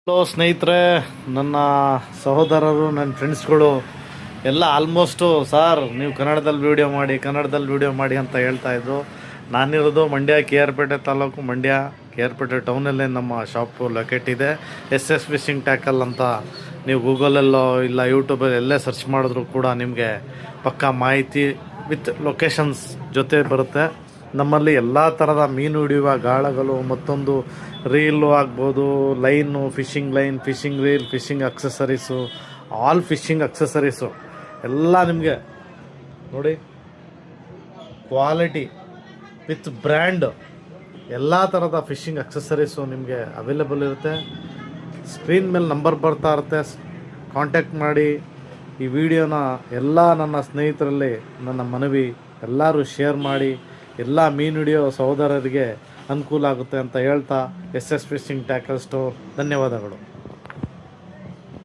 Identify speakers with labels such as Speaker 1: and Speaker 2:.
Speaker 1: Hello ಸ್ನೇಹಿತರೆ, ನನ್ನ ಸಹೋದರರು, ನನ್ನ ಫ್ರೆಂಡ್ಸ್ಗಳು ಎಲ್ಲ ಆಲ್ಮೋಸ್ಟು ಸರ್ ನೀವು ಕನ್ನಡದಲ್ಲಿ ವೀಡಿಯೋ ಮಾಡಿ ಅಂತ ಹೇಳ್ತಾಯಿದ್ರು. ನಾನಿರೋದು ಮಂಡ್ಯ ಕೆ ಆರ್ ಪೇಟೆ ತಾಲೂಕು, ಮಂಡ್ಯ ಕೆ ಆರ್ ಪೇಟೆ ಟೌನಲ್ಲೇ ನಮ್ಮ ಶಾಪು ಲೊಕೇಟ್ ಇದೆ. ಎಸ್ ಫಿಶಿಂಗ್ ಟ್ಯಾಕಲ್ ಅಂತ ನೀವು ಗೂಗಲಲ್ಲೋ ಇಲ್ಲ ಯೂಟ್ಯೂಬಲ್ಲಿ ಎಲ್ಲೇ ಸರ್ಚ್ ಮಾಡಿದ್ರು ಕೂಡ ನಿಮಗೆ ಪಕ್ಕಾ ಮಾಹಿತಿ ವಿತ್ ಲೊಕೇಶನ್ಸ್ ಜೊತೆ ಬರುತ್ತೆ. ನಮ್ಮಲ್ಲಿ ಎಲ್ಲ ಥರದ ಮೀನು ಹಿಡಿಯುವ ಗಾಳಗಳು, ಮತ್ತೊಂದು ರೀಲು ಆಗ್ಬೋದು, line, fishing line, fishing reel, fishing accessories, all fishing accessories ಎಲ್ಲ ನಿಮಗೆ ನೋಡಿ, ಕ್ವಾಲಿಟಿ ವಿತ್ ಬ್ರ್ಯಾಂಡ್ ಎಲ್ಲ ಥರದ ಫಿಶಿಂಗ್ ಅಕ್ಸೆಸರೀಸು ನಿಮಗೆ ಅವೈಲೇಬಲ್ ಇರುತ್ತೆ. ಸ್ಕ್ರೀನ್ ಮೇಲೆ ನಂಬರ್ ಬರ್ತಾ ಇರುತ್ತೆ, ಕಾಂಟ್ಯಾಕ್ಟ್ ಮಾಡಿ. ಈ ವಿಡಿಯೋನ ಎಲ್ಲ ನನ್ನ ಸ್ನೇಹಿತರಲ್ಲಿ ನನ್ನ ಮನವಿ, ಎಲ್ಲರೂ ಶೇರ್ ಮಾಡಿ. ಎಲ್ಲ ಮೀನು ಹಿಡಿಯೋ ಸಹೋದರರಿಗೆ ಅನುಕೂಲ ಆಗುತ್ತೆ ಅಂತ ಹೇಳ್ತಾ, ಎಸ್ ಫಿಶಿಂಗ್ ಟ್ಯಾಕಲ್ ಸ್ಟೋರ್ ಧನ್ಯವಾದಗಳು.